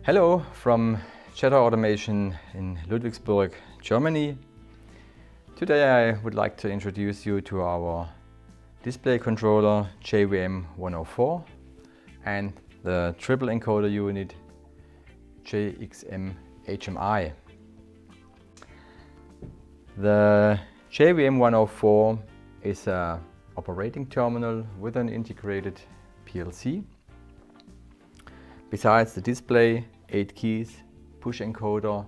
Hello from Jet Automation in Ludwigsburg, Germany. Today I would like to introduce you to our display controller JVM104 and the triple encoder unit JXM-HMI. The JVM104 is an operating terminal with an integrated PLC. Besides the display, 8 keys, push encoder,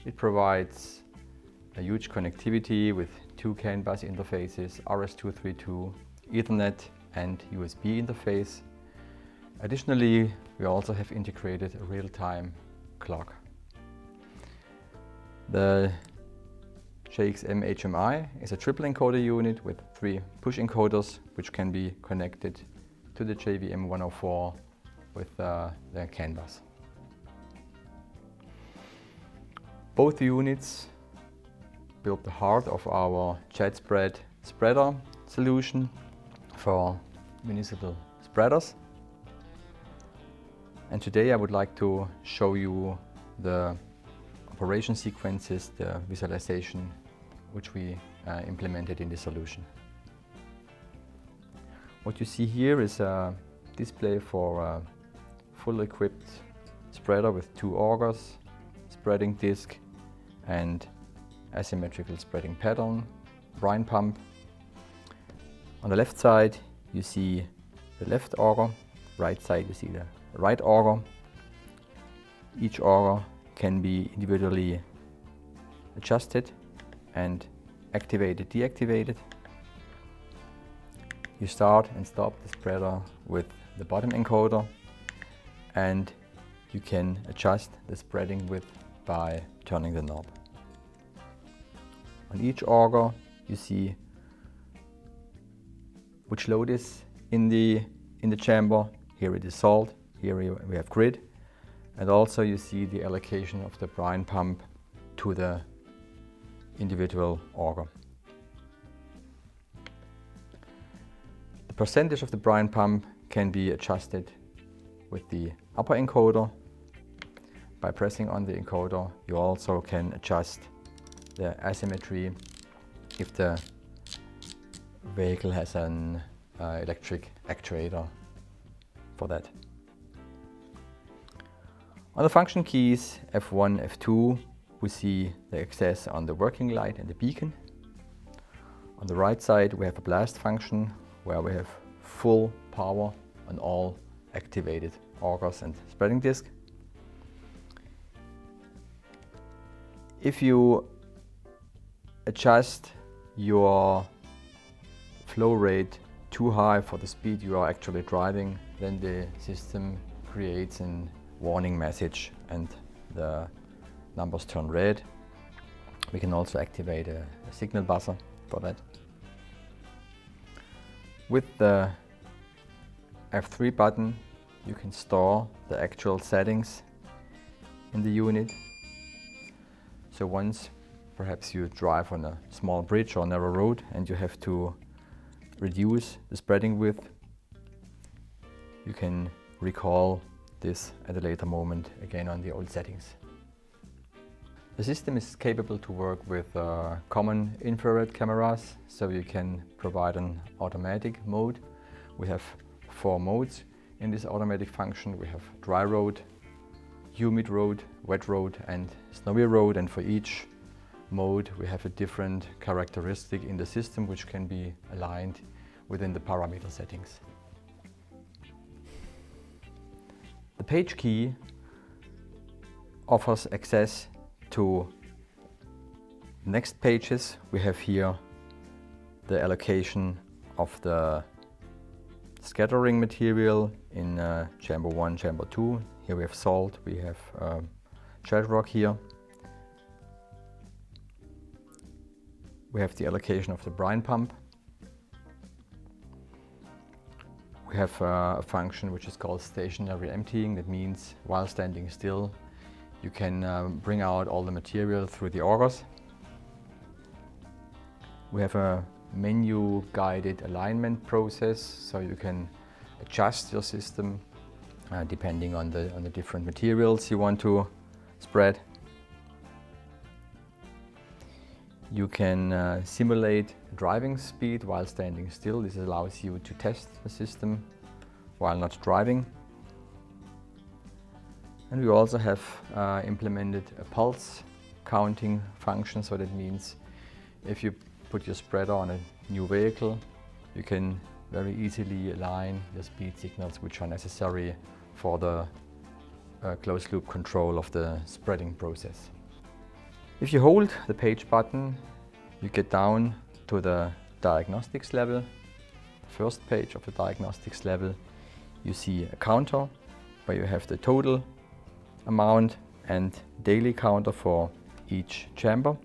it provides a huge connectivity with 2 CAN bus interfaces, RS-232, Ethernet and USB interface. Additionally, we also have integrated a real-time clock. The JXM-HMI is a triple encoder unit with 3 push encoders which can be connected to the JVM104 with the CAN bus. Both units build the heart of our JetSpread spreader solution for municipal spreaders. And today I would like to show you the operation sequences, the visualization which we implemented in this solution. What you see here is a display for a full equipped spreader with 2 augers, spreading disc and asymmetrical spreading pattern, brine pump. On the left side you see the left auger, right side you see the right auger. Each auger can be individually adjusted and activated, deactivated. You start and stop the spreader with the bottom encoder, and you can adjust the spreading width by turning the knob. On each auger you see which load is in the chamber. Here it is salt, here we have grid, and also you see the allocation of the brine pump to the individual auger. The percentage of the brine pump can be adjusted with the upper encoder. By pressing on the encoder, you also can adjust the asymmetry if the vehicle has an electric actuator for that. On the function keys F1, F2, we see the access on the working light and the beacon. On the right side we have a blast function where we have full power on all activated augers and spreading disc. If you adjust your flow rate too high for the speed you are actually driving, then the system creates a warning message and the numbers turn red. We can also activate a signal buzzer for that. With the F3 button you can store the actual settings in the unit. So once perhaps you drive on a small bridge or narrow road and you have to reduce the spreading width, you can recall this at a later moment again on the old settings. The system is capable to work with common infrared cameras, so you can provide an automatic mode. We have 4 modes in this automatic function. We have dry road, humid road, wet road and snowy road, and for each mode we have a different characteristic in the system which can be aligned within the parameter settings. The page key offers access to next pages. We have here the allocation of the scattering material in chamber 1, chamber 2. Here we have salt, we have shell rock here. We have the allocation of the brine pump. We have a function which is called stationary emptying. That means while standing still you can bring out all the material through the augers. We have a menu guided alignment process, so you can adjust your system depending on the different materials you want to spread. You can simulate driving speed while standing still. This allows you to test the system while not driving. And we also have implemented a pulse counting function, so that means if you put your spreader on a new vehicle, you can very easily align your speed signals which are necessary for the closed loop control of the spreading process. If you hold the page button, you get down to the diagnostics level. First page of the diagnostics level, you see a counter where you have the total amount and daily counter for each chamber.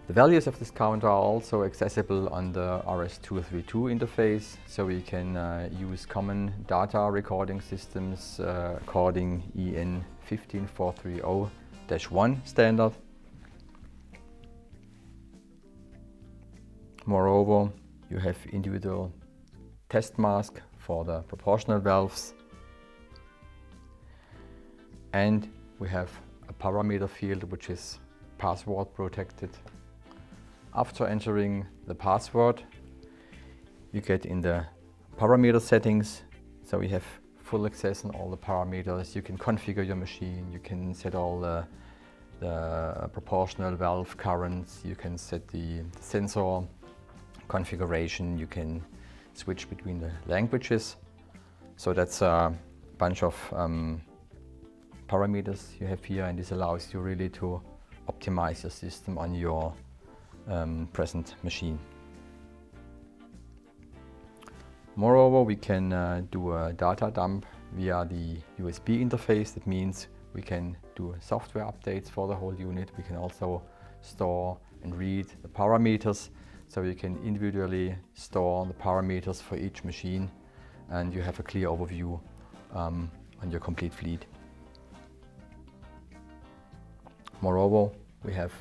The values of this counter are also accessible on the RS-232 interface, so we can use common data recording systems according EN 15430-1 standard. Moreover, you have individual test mask for the proportional valves, and we have a parameter field which is password protected. After entering the password, you get in the parameter settings, so we have full access on all the parameters. You can configure your machine, you can set all the proportional valve currents, you can set the sensor configuration, you can switch between the languages. So that's a bunch of parameters you have here, and this allows you really to optimize your system on your present machine. Moreover, we can do a data dump via the USB interface. That means we can do software updates for the whole unit. We can also store and read the parameters, so you can individually store the parameters for each machine, and you have a clear overview on your complete fleet. Moreover, we have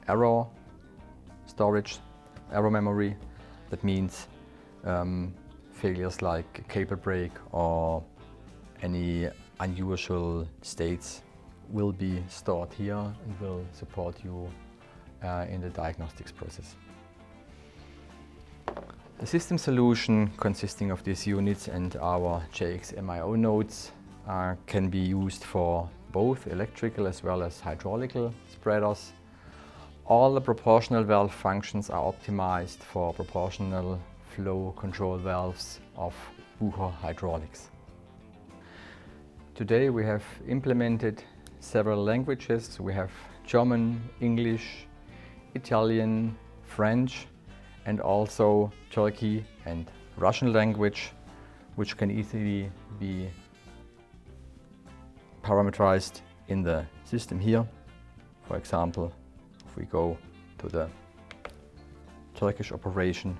error storage, error memory. That means failures like cable break or any unusual states will be stored here and will support you in the diagnostics process. The system solution consisting of these units and our JXMIO nodes can be used for both electrical as well as hydraulical spreaders. All the proportional valve functions are optimized for proportional flow control valves of Bucher Hydraulics. Today we have implemented several languages. We have German, English, Italian, French, and also Turkey and Russian language, which can easily be parameterized in the system here. For example, if we go to the Turkish operation,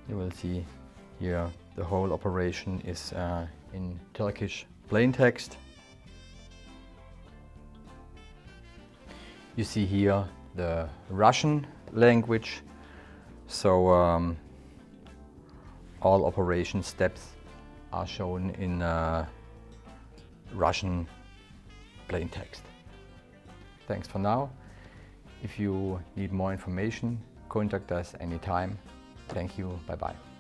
you will see here the whole operation is in Turkish plain text. You see here the Russian language, so all operation steps are shown in Russian plain text. Thanks for now. If you need more information, contact us anytime. Thank you. Bye-bye.